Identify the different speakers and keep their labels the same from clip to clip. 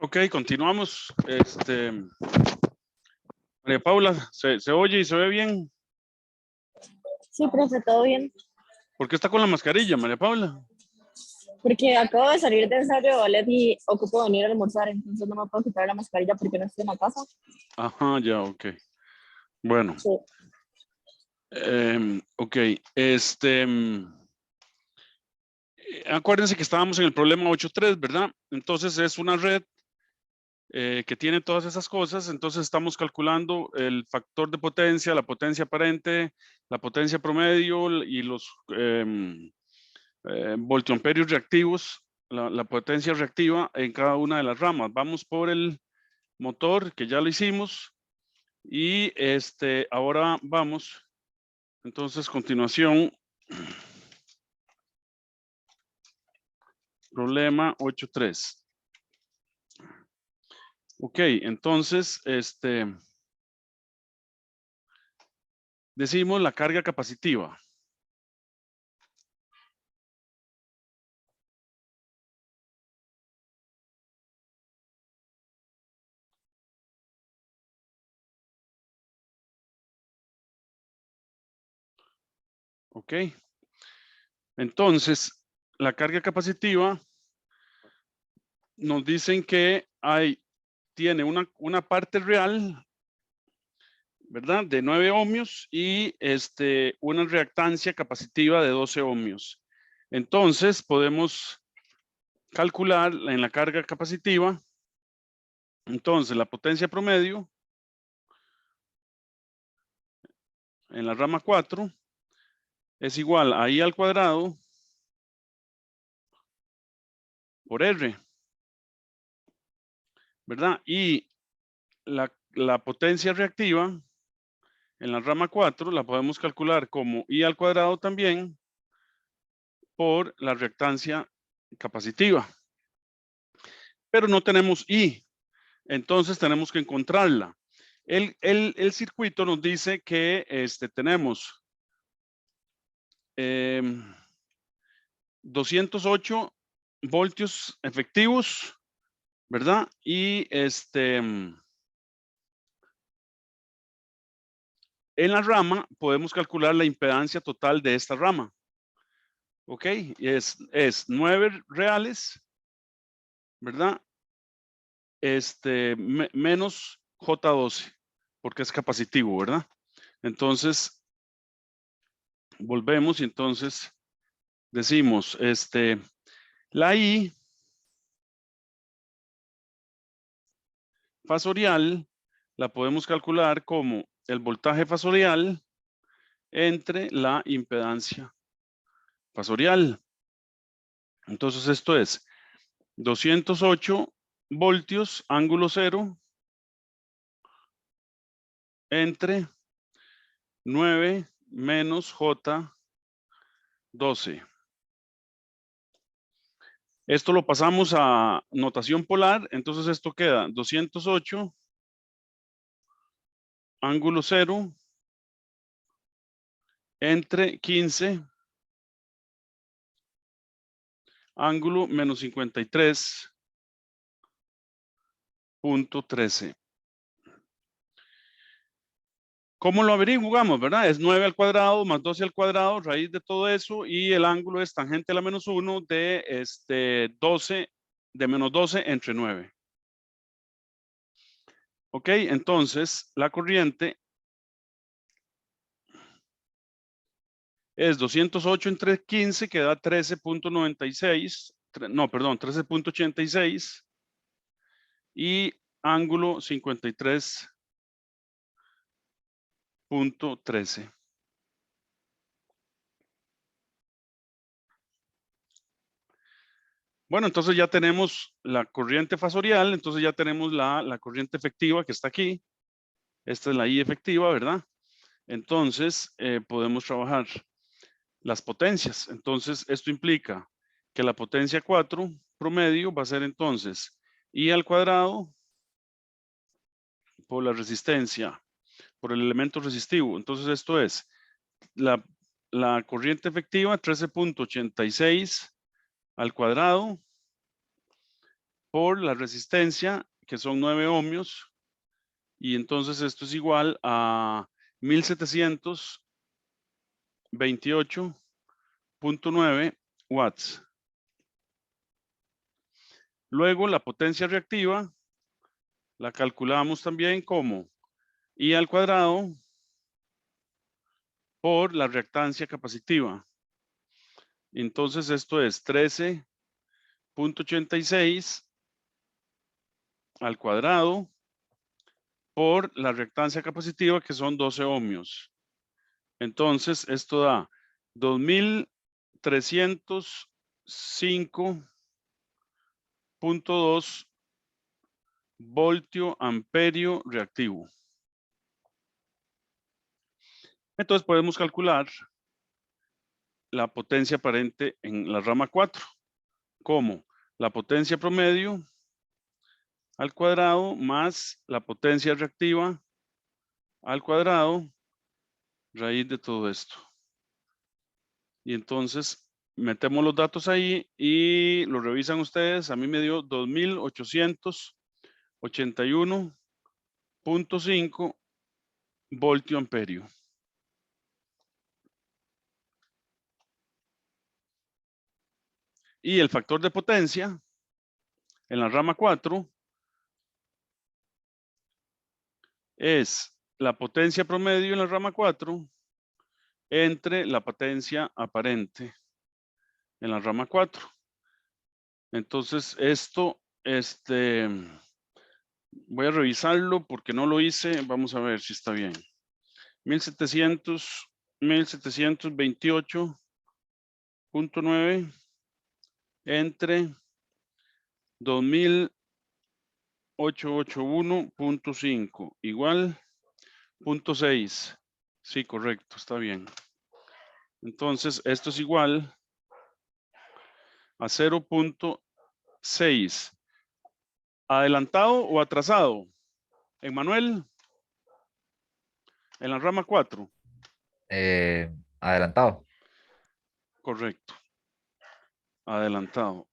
Speaker 1: Ok, continuamos. María Paula, ¿se oye y se ve bien?
Speaker 2: Sí, profe, todo bien.
Speaker 1: ¿Por qué está con la mascarilla, María Paula?
Speaker 2: Porque acabo de salir de ensayo de ballet y ocupo venir a almorzar, entonces no me puedo quitar la mascarilla porque no estoy en la casa.
Speaker 1: Ajá, ya, ok. Bueno,
Speaker 2: Sí,
Speaker 1: ok. Acuérdense que estábamos en el problema 8.3, ¿verdad? Entonces es una red que tiene todas esas cosas. Entonces estamos calculando el factor de potencia, la potencia aparente, la potencia promedio y los voltioamperios reactivos, la potencia reactiva en cada una de las ramas. Vamos por el motor, que ya lo hicimos, y ahora vamos, entonces, continuación, problema 8.3. Ok, entonces, decimos la carga capacitiva. Ok, entonces, la carga capacitiva nos dicen que tiene una parte real, ¿verdad? De 9 ohmios y una reactancia capacitiva de 12 ohmios. Entonces, podemos calcular en la carga capacitiva, entonces, la potencia promedio en la rama 4 es igual a I al cuadrado por R, ¿verdad? Y la potencia reactiva en la rama 4 la podemos calcular como I al cuadrado también por la reactancia capacitiva. Pero no tenemos I, entonces tenemos que encontrarla. El circuito nos dice que tenemos 208 voltios efectivos, ¿verdad? Y en la rama podemos calcular la impedancia total de esta rama. ¿Ok? Es 9 reales, ¿verdad? Menos J12, porque es capacitivo, ¿verdad? Entonces, volvemos y entonces decimos, la I fasorial la podemos calcular como el voltaje fasorial entre la impedancia fasorial. Entonces esto es 208 voltios ángulo cero entre 9 menos J12. Esto lo pasamos a notación polar, entonces esto queda 208 ángulo cero entre 15 ángulo menos 53.13. ¿Cómo lo averiguamos, verdad? Es 9 al cuadrado más 12 al cuadrado, raíz de todo eso, y el ángulo es tangente a la menos 1 de 12, de menos 12 entre 9. Ok, entonces la corriente es 208 entre 15, que da 13.96, no, perdón, 13.86 y ángulo 53.13. Bueno, entonces ya tenemos la corriente fasorial, entonces ya tenemos la corriente efectiva que está aquí. Esta es la I efectiva, ¿verdad? Entonces podemos trabajar las potencias. Entonces esto implica que la potencia 4 promedio va a ser entonces I al cuadrado por la resistencia, por el elemento resistivo. Entonces esto es la corriente efectiva 13.86 al cuadrado por la resistencia, que son 9 ohmios, y entonces esto es igual a 1728.9 watts. Luego la potencia reactiva la calculamos también como I al cuadrado por la reactancia capacitiva. Entonces esto es 13.86 al cuadrado por la reactancia capacitiva, que son 12 ohmios. Entonces esto da 2305.2 voltio amperio reactivo. Entonces podemos calcular la potencia aparente en la rama 4 como la potencia promedio al cuadrado más la potencia reactiva al cuadrado raíz de todo esto. Y entonces metemos los datos ahí y lo revisan ustedes. A mí me dio 2881.5 voltio amperio. Y el factor de potencia en la rama 4 es la potencia promedio en la rama 4 entre la potencia aparente en la rama 4. Entonces esto, voy a revisarlo porque no lo hice. Vamos a ver si está bien. 1728.9 entre 2881.5 igual 0.6. Sí, correcto, está bien. Entonces, esto es igual a 0.6. ¿Adelantado o atrasado? Emmanuel, en la rama 4.
Speaker 3: Adelantado.
Speaker 1: Correcto. Adelantado.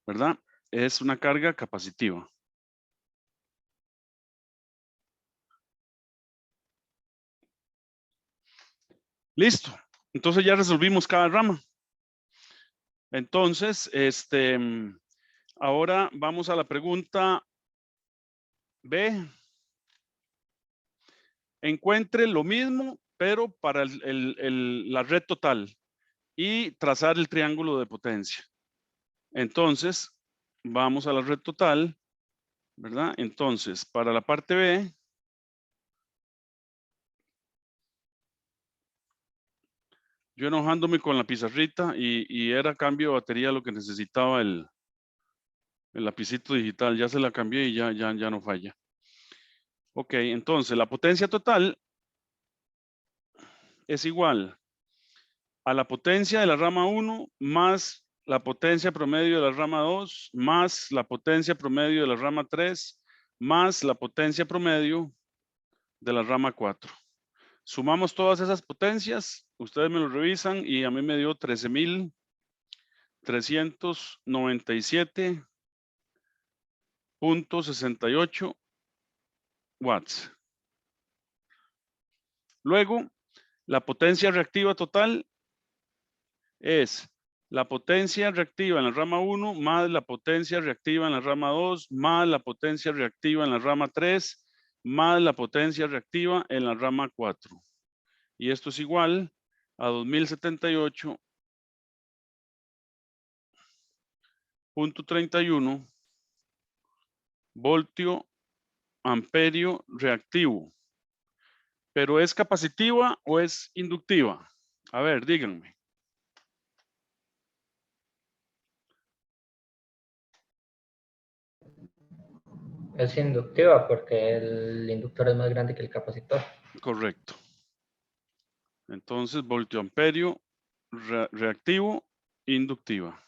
Speaker 1: ¿Verdad? Es una carga capacitiva. Listo. Entonces ya resolvimos cada rama. Entonces, ahora vamos a la pregunta B. Encuentre lo mismo, pero para la red total y trazar el triángulo de potencia. Entonces, vamos a la red total, ¿verdad? Entonces, para la parte B, yo enojándome con la pizarrita y era cambio de batería lo que necesitaba el lapicito digital. Ya se la cambié y ya no falla. Ok, entonces la potencia total es igual a la potencia de la rama 1 más la potencia promedio de la rama 2 más la potencia promedio de la rama 3 más la potencia promedio de la rama 4. Sumamos todas esas potencias, ustedes me lo revisan y a mí me dio 13.397.68 watts. Luego, la potencia reactiva total es la potencia reactiva en la rama 1 más la potencia reactiva en la rama 2 más la potencia reactiva en la rama 3 más la potencia reactiva en la rama 4. Y esto es igual a 2078.31 voltio amperio reactivo. ¿Pero es capacitiva o es inductiva? A ver, díganme.
Speaker 4: Es inductiva porque el inductor es más grande que el capacitor.
Speaker 1: Correcto. Entonces, voltio amperio reactivo, inductiva.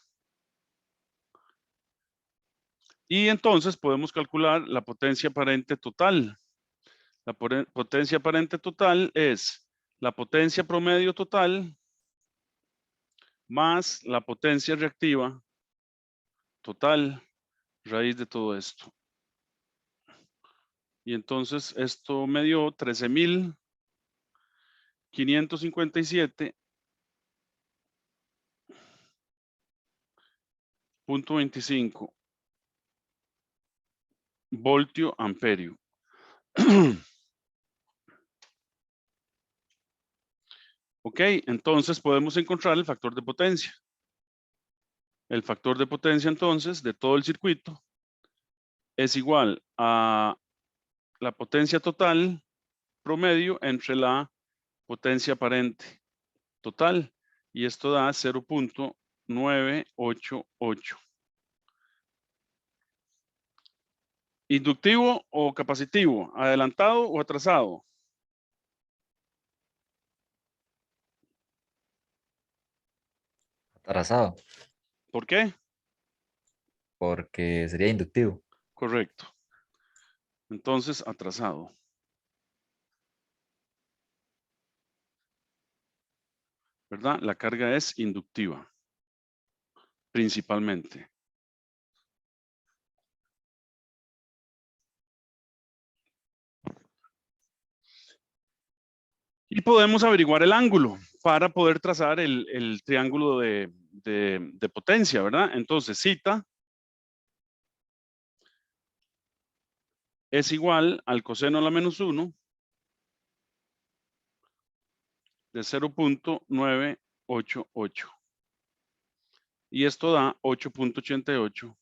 Speaker 1: Y entonces podemos calcular la potencia aparente total. La potencia aparente total es la potencia promedio total más la potencia reactiva total raíz de todo esto. Y entonces esto me dio 13.557.25 voltio amperio. Ok, entonces podemos encontrar el factor de potencia. El factor de potencia entonces de todo el circuito es igual a la potencia total promedio entre la potencia aparente total, y esto da 0.988. ¿Inductivo o capacitivo? ¿Adelantado o atrasado?
Speaker 3: Atrasado,
Speaker 1: ¿Por qué?
Speaker 3: porque sería inductivo.
Speaker 1: Correcto. Entonces, atrasado. ¿Verdad? La carga es inductiva, principalmente. Y podemos averiguar el ángulo para poder trazar el triángulo de potencia, ¿verdad? Entonces, zeta es igual al coseno a la menos 1 de 0.988. Y esto da 8.88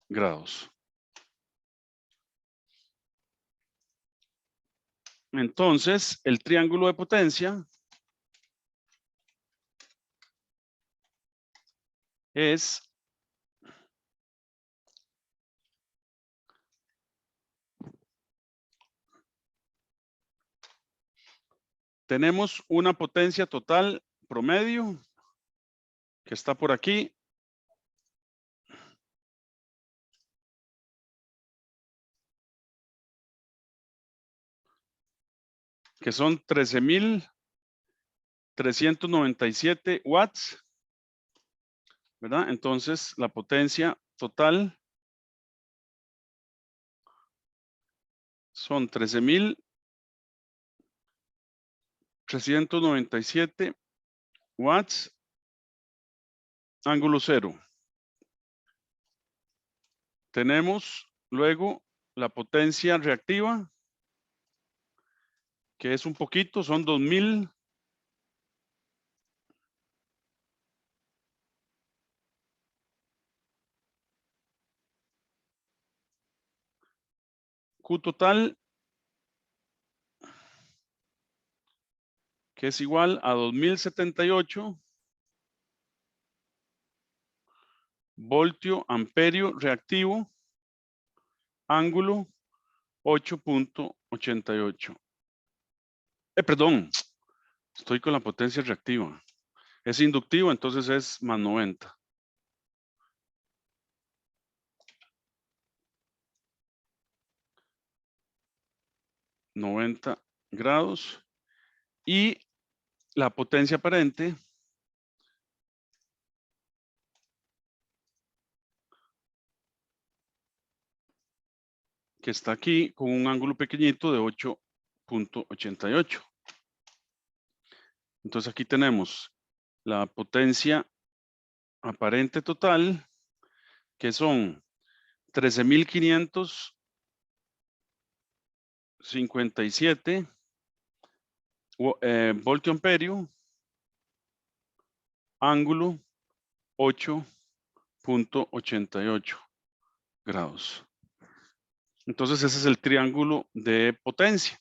Speaker 1: grados. Entonces, el triángulo de potencia es tenemos una potencia total promedio que está por aquí. Que son 13.397 watts, ¿verdad? Entonces, la potencia total son 13.397 watts, ángulo cero. Tenemos luego la potencia reactiva, que es un poquito, son 2.000. Q total, que es igual a 2.078 voltio amperio reactivo, ángulo 8.88. Perdón, estoy con la potencia reactiva. Es inductivo, entonces es más 90. $90 grados. Y la potencia aparente que está aquí con un ángulo pequeñito de 8.88. Entonces aquí tenemos la potencia aparente total, que son 13.557 voltio amperio, ángulo 8.88 grados. Entonces ese es el triángulo de potencia.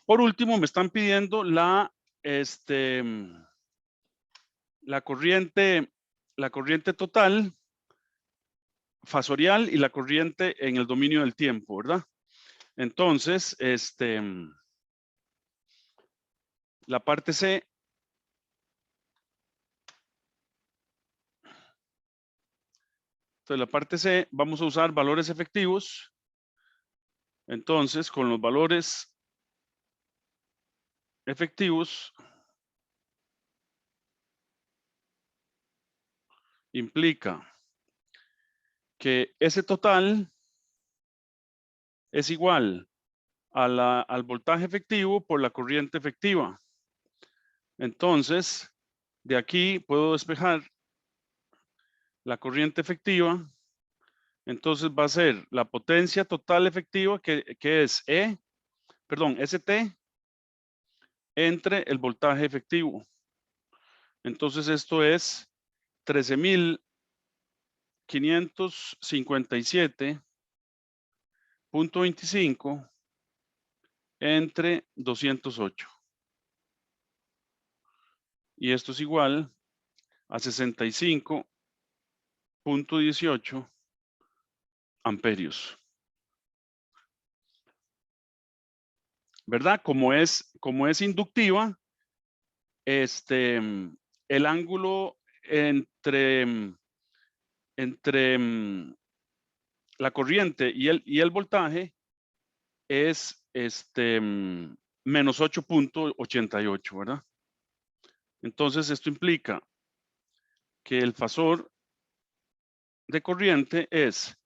Speaker 1: Por último, me están pidiendo la corriente total, fasorial y la corriente en el dominio del tiempo, ¿verdad? Entonces, la parte C vamos a usar valores efectivos. Entonces, con los valores efectivos implica que ese total es igual al voltaje efectivo por la corriente efectiva. Entonces, de aquí puedo despejar la corriente efectiva. Entonces va a ser la potencia total efectiva que es ST entre el voltaje efectivo. Entonces esto es 13.557.25 entre 208. Y esto es igual a 65.18 amperios. ¿Verdad? Como es inductiva, el ángulo entre la corriente y el voltaje es menos 8.88, ¿verdad? Entonces esto implica que el fasor de corriente es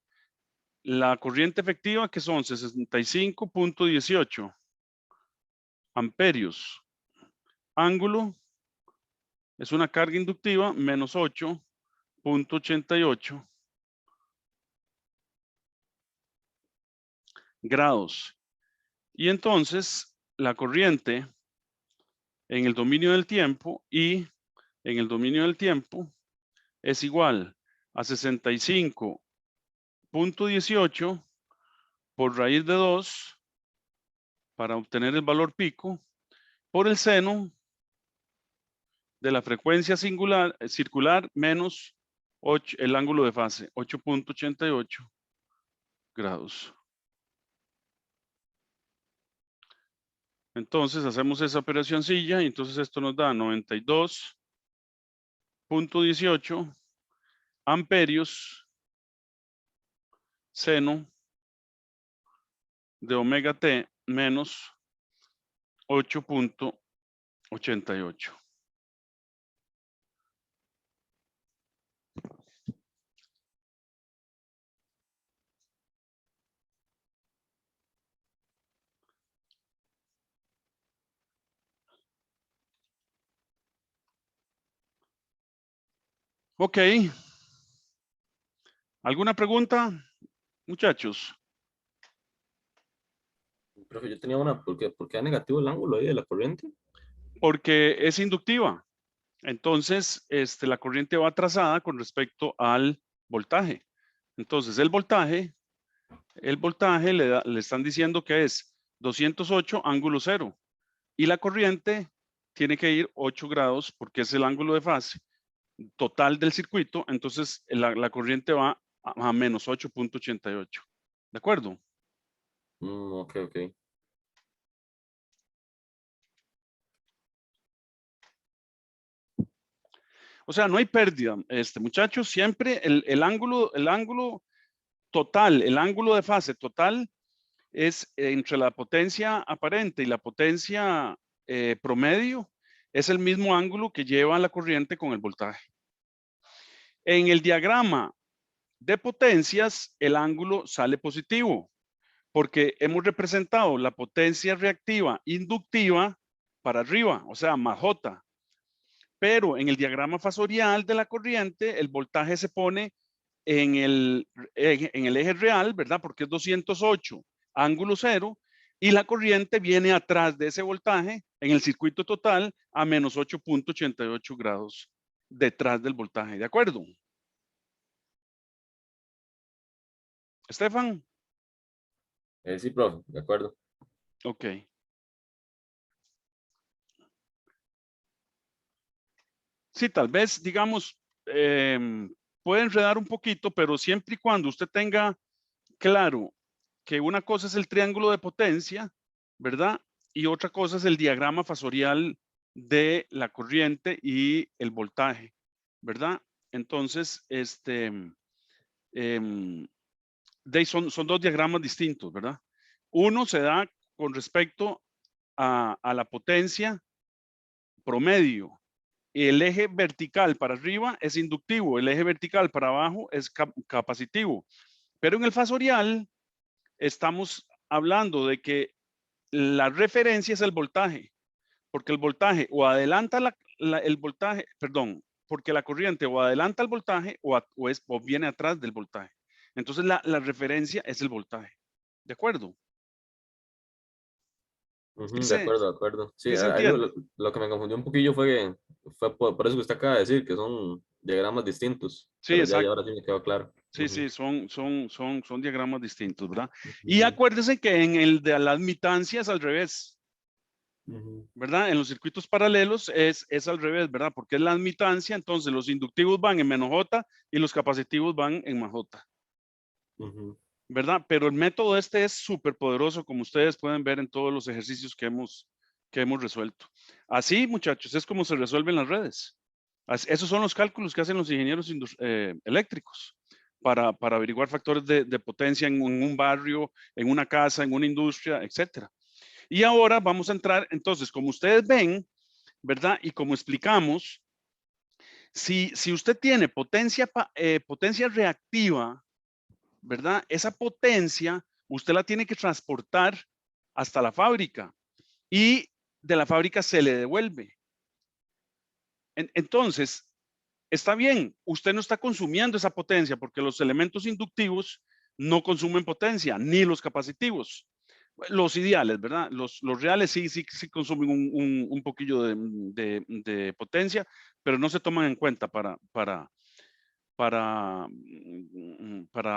Speaker 1: la corriente efectiva, que son 65.18 amperios. Ángulo es una carga inductiva menos 8.88 grados. Y entonces la corriente en el dominio del tiempo y en el dominio del tiempo es igual a 65.18 por raíz de 2 para obtener el valor pico por el seno de la frecuencia circular menos 8, el ángulo de fase, 8.88 grados. Entonces hacemos esa operacioncilla y entonces esto nos da 92.18 amperios seno de omega t menos 8.88. Ok. ¿Alguna pregunta, muchachos?
Speaker 3: Profe, yo tenía una, ¿por qué da negativo el ángulo ahí de la corriente?
Speaker 1: Porque es inductiva. Entonces, la corriente va trazada con respecto al voltaje. Entonces, el voltaje le están diciendo que es 208 ángulo cero. Y la corriente tiene que ir 8 grados porque es el ángulo de fase total del circuito. Entonces, la corriente va a menos 8.88. ¿De acuerdo?
Speaker 3: Ok.
Speaker 1: O sea, no hay pérdida, muchachos. Siempre el ángulo total, el ángulo de fase total es entre la potencia aparente y la potencia promedio, es el mismo ángulo que lleva la corriente con el voltaje. En el diagrama de potencias, el ángulo sale positivo porque hemos representado la potencia reactiva inductiva para arriba, o sea, más J. Pero en el diagrama fasorial de la corriente, el voltaje se pone en el eje real, ¿verdad? Porque es 208, ángulo cero, y la corriente viene atrás de ese voltaje en el circuito total a menos 8.88 grados detrás del voltaje, ¿de acuerdo? Estefan.
Speaker 3: Sí, profe, de acuerdo.
Speaker 1: Ok. Sí, tal vez, digamos, puede enredar un poquito, pero siempre y cuando usted tenga claro que una cosa es el triángulo de potencia, ¿verdad? Y otra cosa es el diagrama fasorial de la corriente y el voltaje, ¿verdad? Entonces, son dos diagramas distintos, ¿verdad? Uno se da con respecto a la potencia promedio el eje vertical para arriba es inductivo, el eje vertical para abajo es capacitivo. Pero en el fasorial estamos hablando de que la referencia es el voltaje, porque el voltaje o adelanta el voltaje, perdón, porque la corriente o adelanta el voltaje o viene atrás del voltaje. Entonces la referencia es el voltaje. ¿De acuerdo?
Speaker 3: Ujú,
Speaker 1: ¿Sí
Speaker 3: de acuerdo, de acuerdo. Sí,
Speaker 1: sí se
Speaker 3: ahí
Speaker 1: entiende?
Speaker 3: lo que me confundió un poquillo fue por eso que usted acaba de decir, que son diagramas distintos,
Speaker 1: Sí,
Speaker 3: pero ya
Speaker 1: exacto.
Speaker 3: ahora sí me quedó claro.
Speaker 1: Sí,
Speaker 3: Ujú,
Speaker 1: sí, son diagramas distintos, ¿verdad? Y
Speaker 3: ujú,
Speaker 1: acuérdese que en el de la admitancia es al revés,
Speaker 3: ujú,
Speaker 1: ¿verdad? En los circuitos paralelos es al revés, ¿verdad? Porque es la admitancia, entonces los inductivos van en menos J y los capacitivos van en más J,
Speaker 3: ujú.
Speaker 1: ¿verdad? Pero el método este es súper poderoso, como ustedes pueden ver en todos los ejercicios que hemos resuelto. Así, muchachos, es como se resuelven las redes. Esos son los cálculos que hacen los ingenieros eléctricos para averiguar factores de potencia en un barrio, en una casa, en una industria, etcétera. Y ahora vamos a entrar, entonces, como ustedes ven, ¿verdad? Y como explicamos, si usted tiene potencia reactiva, ¿verdad? Esa potencia usted la tiene que transportar hasta la fábrica y de la fábrica se le devuelve. Entonces, está bien, usted no está consumiendo esa potencia porque los elementos inductivos no consumen potencia, ni los capacitivos. Los ideales, ¿verdad? Los reales sí consumen un poquillo de potencia, pero no se toman en cuenta para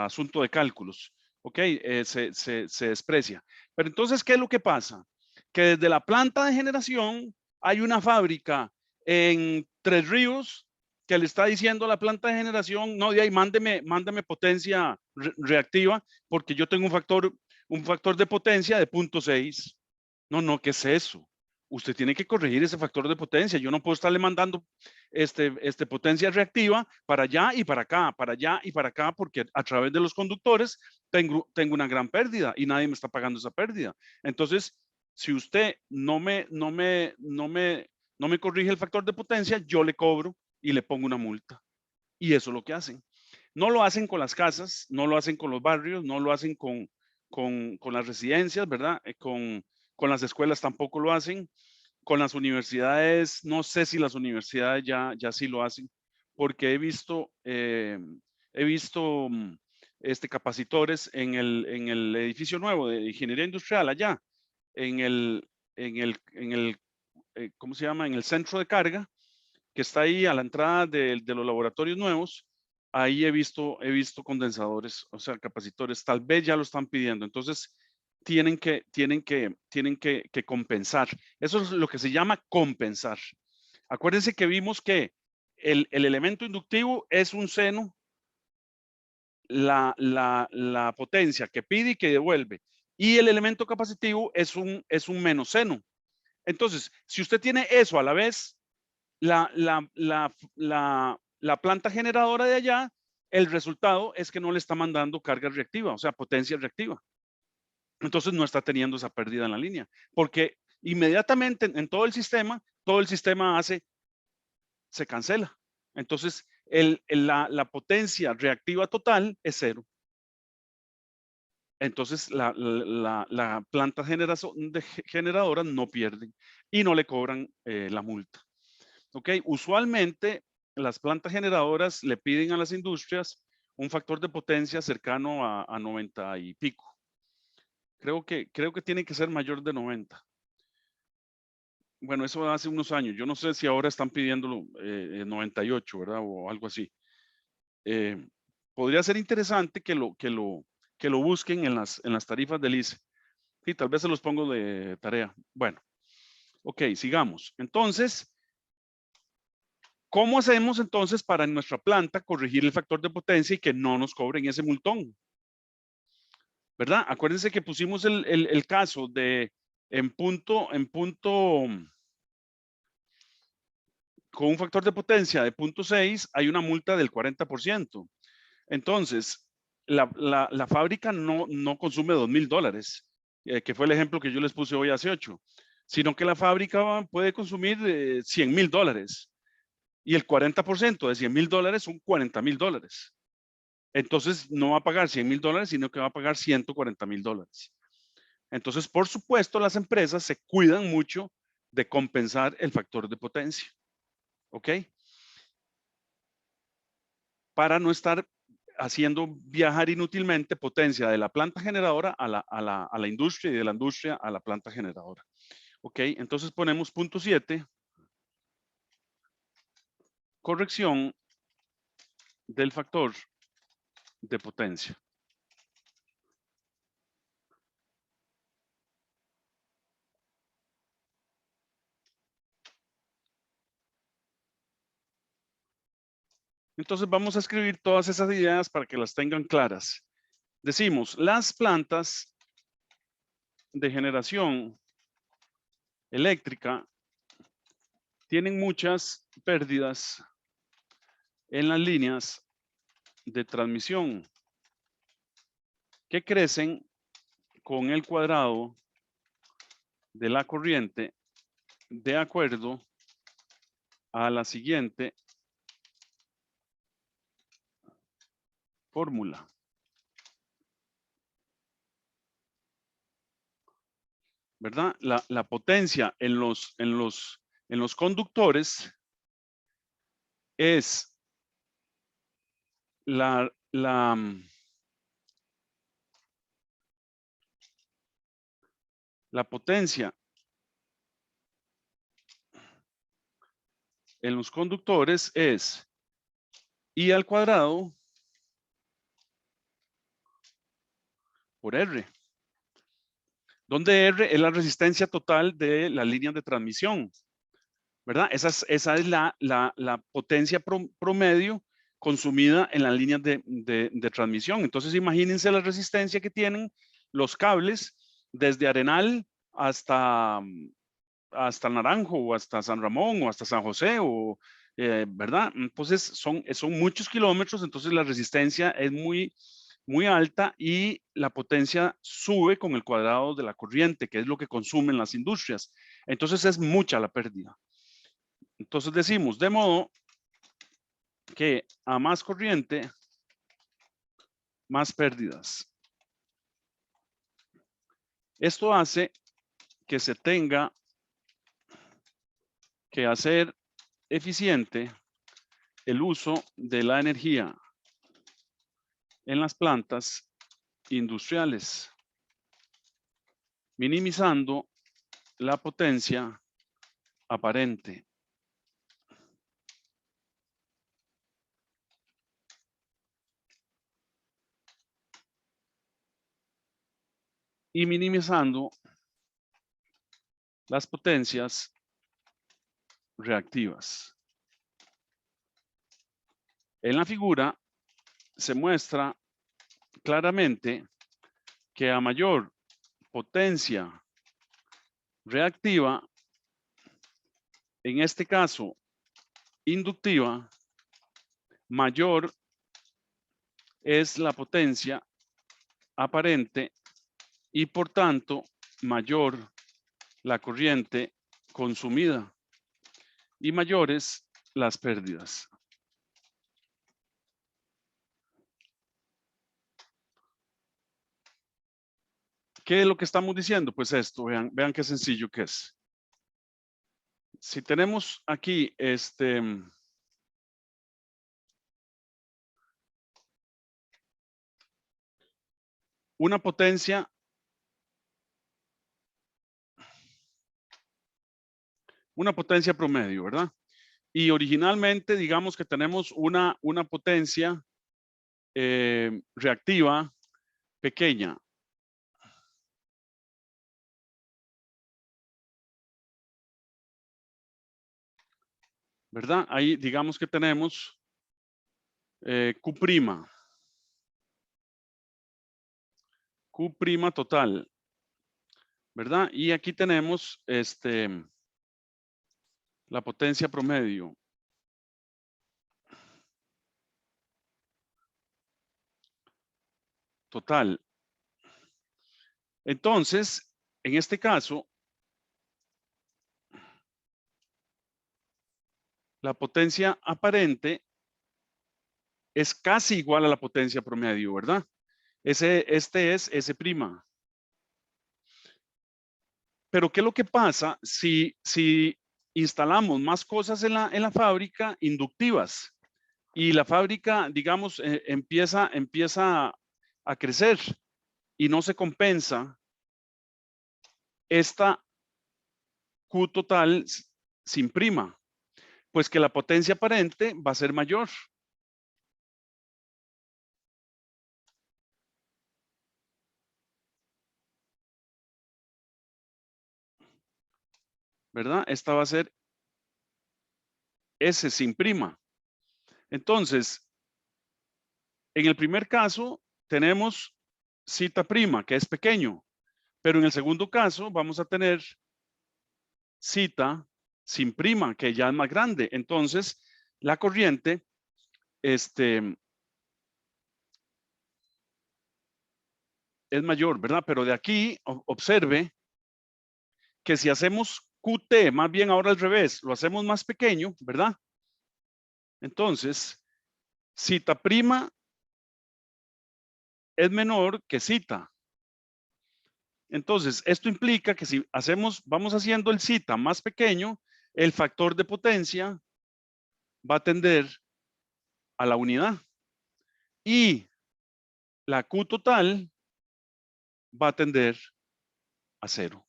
Speaker 1: asunto de cálculos. ¿Ok? Se desprecia. Pero entonces, ¿qué es lo que pasa? Que desde la planta de generación hay una fábrica en Tres Ríos que le está diciendo a la planta de generación, no, de ahí mándeme potencia reactiva porque yo tengo un factor de potencia de 0.6. No, ¿qué es eso? Usted tiene que corregir ese factor de potencia. Yo no puedo estarle mandando potencia reactiva para allá y para acá, para allá y para acá, porque a través de los conductores tengo una gran pérdida y nadie me está pagando esa pérdida. Entonces, si usted no me corrige el factor de potencia, yo le cobro y le pongo una multa. Y eso es lo que hacen. No lo hacen con las casas, no lo hacen con los barrios, no lo hacen con las residencias, ¿verdad? Con las escuelas tampoco lo hacen. Con las universidades, no sé si las universidades ya sí lo hacen, porque he visto capacitores en el edificio nuevo de ingeniería industrial allá, en el ¿cómo se llama? En el centro de carga, que está ahí a la entrada de los laboratorios nuevos. Ahí he visto condensadores, o sea, capacitores, tal vez ya lo están pidiendo. Entonces, tienen que compensar. Eso es lo que se llama compensar. Acuérdense que vimos que el elemento inductivo es un seno, la potencia que pide y que devuelve. Y el elemento capacitivo es un menos seno. Entonces, si usted tiene eso a la vez, la planta generadora de allá, el resultado es que no le está mandando carga reactiva, o sea, potencia reactiva. Entonces no está teniendo esa pérdida en la línea, porque inmediatamente en todo el sistema se cancela. Entonces la potencia reactiva total es 0. Entonces la planta generadora no pierde y no le cobran la multa. ¿Ok? Usualmente las plantas generadoras le piden a las industrias un factor de potencia cercano a 90 y pico. Creo que tiene que ser mayor de 90. Bueno, eso hace unos años. Yo no sé si ahora están pidiéndolo 98, ¿verdad? O algo así. Podría ser interesante que lo busquen en las tarifas del ICE. Sí, tal vez se los pongo de tarea. Bueno, ok, sigamos. Entonces, ¿cómo hacemos entonces para en nuestra planta corregir el factor de potencia y que no nos cobren ese multón? ¿Verdad? Acuérdense que pusimos el caso de en punto, con un factor de potencia de 0.6, hay una multa del 40%. Entonces, la fábrica no consume $2,000, que fue el ejemplo que yo les puse hoy hace 8, sino que la fábrica puede consumir $100,000. Y el 40% de $100,000 son $40,000. Entonces no va a pagar $100,000, sino que va a pagar $140,000. Entonces, por supuesto, las empresas se cuidan mucho de compensar el factor de potencia. ¿Ok? Para no estar haciendo viajar inútilmente potencia de la planta generadora a la industria y de la industria a la planta generadora. Ok, entonces ponemos punto 7. Corrección del factor de potencia. Entonces vamos a escribir todas esas ideas para que las tengan claras. Decimos, las plantas de generación eléctrica tienen muchas pérdidas en las líneas de transmisión que crecen con el cuadrado de la corriente de acuerdo a la siguiente fórmula. ¿Verdad? La potencia en los conductores es la potencia en los conductores es I al cuadrado por R, donde R es la resistencia total de las líneas de transmisión, ¿verdad? Esa es la potencia promedio consumida en las líneas de transmisión. Entonces, imagínense la resistencia que tienen los cables desde Arenal hasta Naranjo, o hasta San Ramón, o hasta San José, o ¿verdad? Entonces, son muchos kilómetros, entonces la resistencia es muy alta y la potencia sube con el cuadrado de la corriente, que es lo que consumen las industrias. Entonces, es mucha la pérdida. Entonces, decimos, de modo que a más corriente, más pérdidas. Esto hace que se tenga que hacer eficiente el uso de la energía en las plantas industriales, minimizando la potencia aparente. Y minimizando las potencias reactivas. En la figura se muestra claramente que a mayor potencia reactiva, en este caso inductiva, mayor es la potencia aparente y por tanto mayor la corriente consumida y mayores las pérdidas. ¿Qué es lo que estamos diciendo? Pues esto, vean qué sencillo que es. Si tenemos aquí una potencia promedio, ¿verdad? Y originalmente digamos que tenemos una potencia reactiva pequeña. ¿Verdad? Ahí digamos que tenemos Q'. Q' total. ¿Verdad? Y aquí tenemos la potencia promedio. Total. Entonces, en este caso, la potencia aparente es casi igual a la potencia promedio, ¿verdad? Este es S'. Pero ¿qué es lo que pasa si instalamos más cosas en la fábrica inductivas y la fábrica, digamos, empieza a crecer y no se compensa esta Q total sin prima? Pues que la potencia aparente va a ser mayor. ¿Verdad? Esta va a ser S sin prima. Entonces, en el primer caso tenemos zeta prima, que es pequeño, pero en el segundo caso vamos a tener zeta sin prima, que ya es más grande. Entonces, la corriente, es mayor, ¿verdad? Pero de aquí, observe que si hacemos QT, más bien ahora al revés, lo hacemos más pequeño, ¿verdad? Entonces, zeta prima es menor que zeta. Entonces, esto implica que si vamos haciendo el zeta más pequeño, el factor de potencia va a tender a la unidad. Y la Q total va a tender a 0.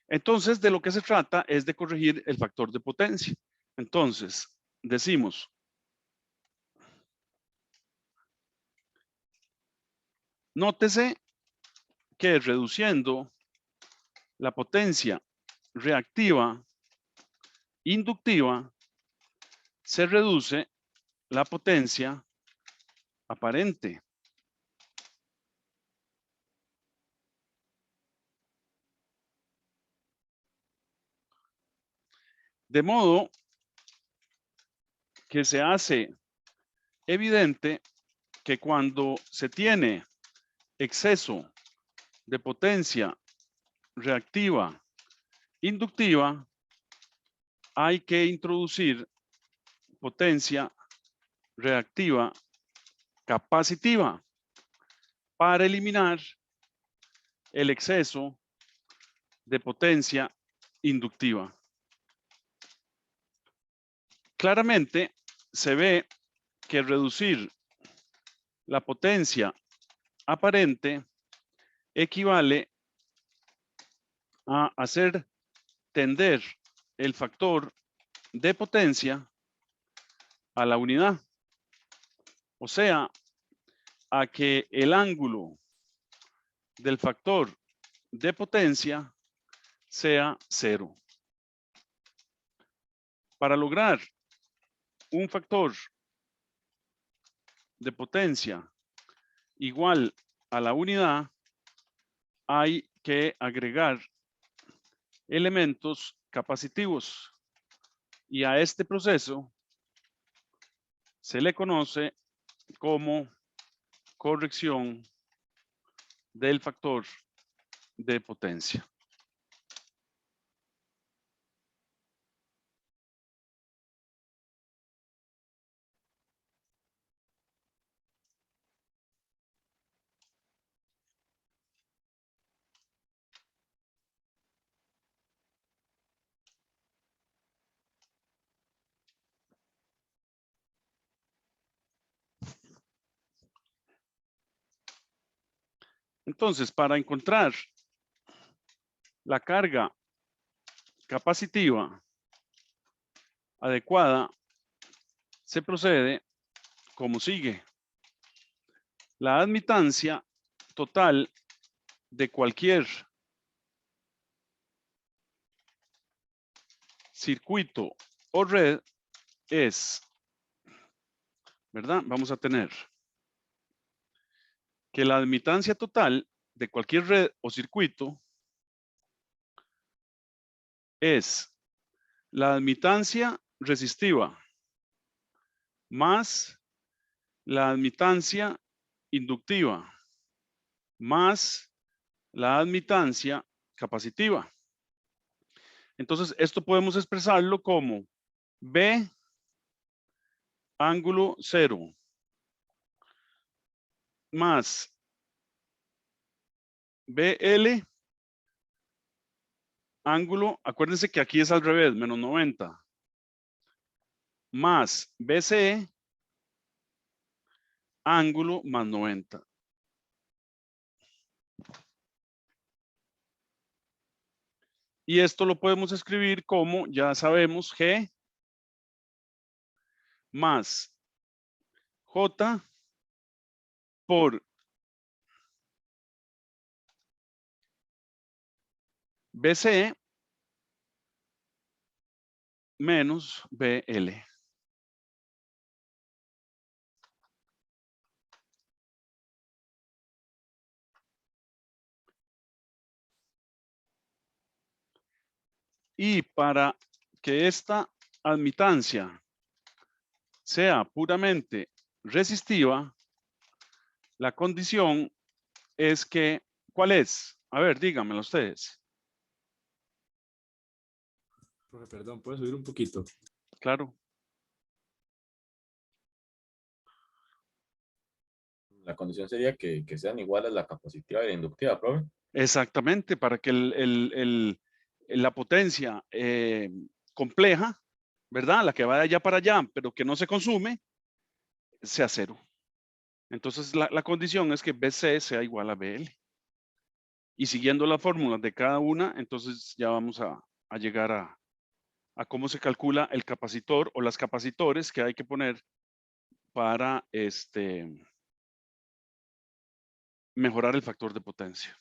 Speaker 1: Entonces, de lo que se trata es de corregir el factor de potencia. Entonces, decimos, nótese que reduciendo la potencia reactiva inductiva, se reduce la potencia aparente. De modo que se hace evidente que cuando se tiene exceso de potencia reactiva inductiva, hay que introducir potencia reactiva capacitiva para eliminar el exceso de potencia inductiva. Claramente se ve que reducir la potencia aparente equivale a hacer tender el factor de potencia a la unidad. O sea, a que el ángulo del factor de potencia sea 0. Para lograr un factor de potencia igual a la unidad, hay que agregar elementos capacitivos. Y a este proceso se le conoce como corrección del factor de potencia. Entonces, para encontrar la carga capacitiva adecuada, se procede como sigue. La admitancia total de cualquier circuito o red es, ¿verdad? Vamos a tener que la admitancia total de cualquier red o circuito es la admitancia resistiva más la admitancia inductiva más la admitancia capacitiva. Entonces, esto podemos expresarlo como B ángulo 0 más BL ángulo, acuérdense que aquí es al revés, menos 90, más BCE ángulo más 90. Y esto lo podemos escribir como, ya sabemos, G más J por BC menos BL. Y para que esta admitancia sea puramente resistiva, la condición es que, ¿cuál es? A ver, díganmelo ustedes.
Speaker 5: Profe, perdón, ¿puedo subir un poquito?
Speaker 1: Claro.
Speaker 3: La condición sería que sean iguales la capacitiva y la inductiva, profe.
Speaker 1: Exactamente, para que la potencia compleja, ¿verdad? La que va de allá para allá, pero que no se consume, sea cero. Entonces, la condición es que BC sea igual a BL. Y siguiendo las fórmulas de cada una, entonces ya vamos a llegar a cómo se calcula el capacitor o las capacitores que hay que poner para mejorar el factor de potencia.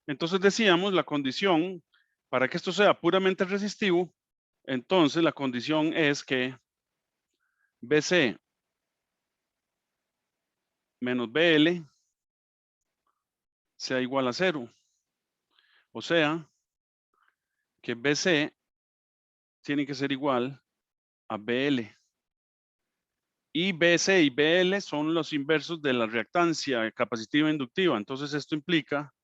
Speaker 1: Entonces decíamos la condición para que esto sea puramente resistivo, entonces la condición es que BC menos BL sea igual a 0. O sea, que BC tiene que ser igual a BL. Y BC y BL son los inversos de la reactancia capacitiva e inductiva. Entonces esto implica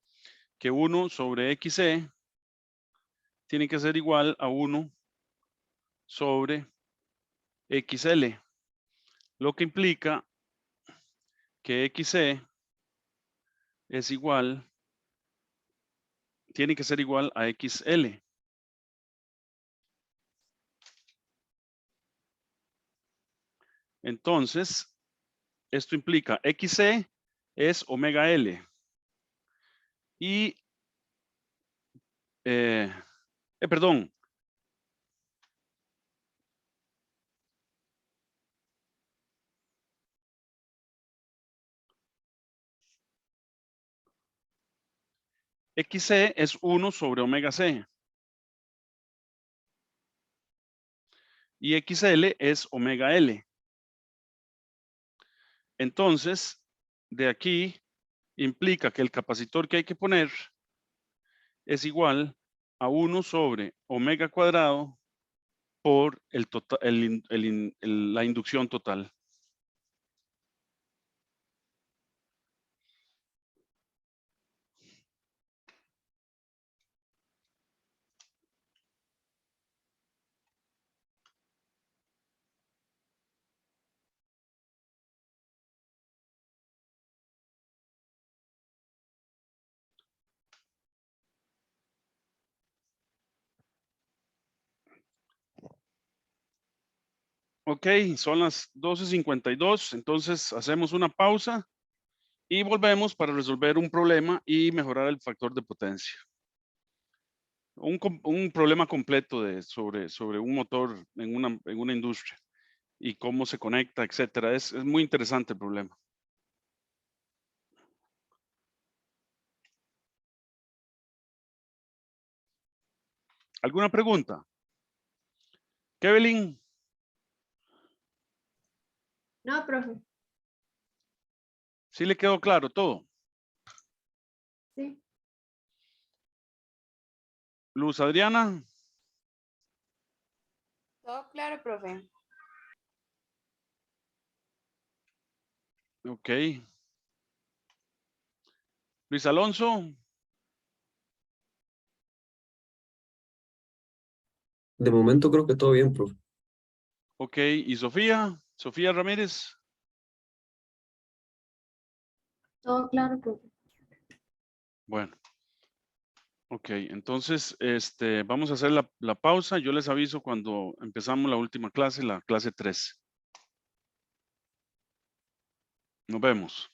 Speaker 1: que 1 sobre XC tiene que ser igual a 1 sobre XL. Lo que implica que XC es igual, tiene que ser igual a XL. Entonces, esto implica XC es omega L. Y, perdón. XC es 1 sobre omega C. Y XL es omega L. Entonces, de aquí implica que el capacitor que hay que poner es igual a 1 sobre omega cuadrado por la inducción total. Ok, son las 12:52, entonces hacemos una pausa y volvemos para resolver un problema y mejorar el factor de potencia. Un problema completo sobre un motor en una industria y cómo se conecta, etcétera. Es muy interesante el problema. ¿Alguna pregunta? Kevin,
Speaker 6: No, profe.
Speaker 1: ¿sí le quedó claro todo?
Speaker 6: Sí.
Speaker 1: Luz Adriana,
Speaker 6: Todo claro, profe.
Speaker 1: ok. Luis Alonso,
Speaker 3: De momento creo que todo bien, profe.
Speaker 1: ok. ¿Y Sofía Ramírez?
Speaker 6: Todo claro, profe.
Speaker 1: Bueno. Ok, entonces vamos a hacer la pausa. Yo les aviso cuando empezamos la última clase, la clase 3. Nos vemos.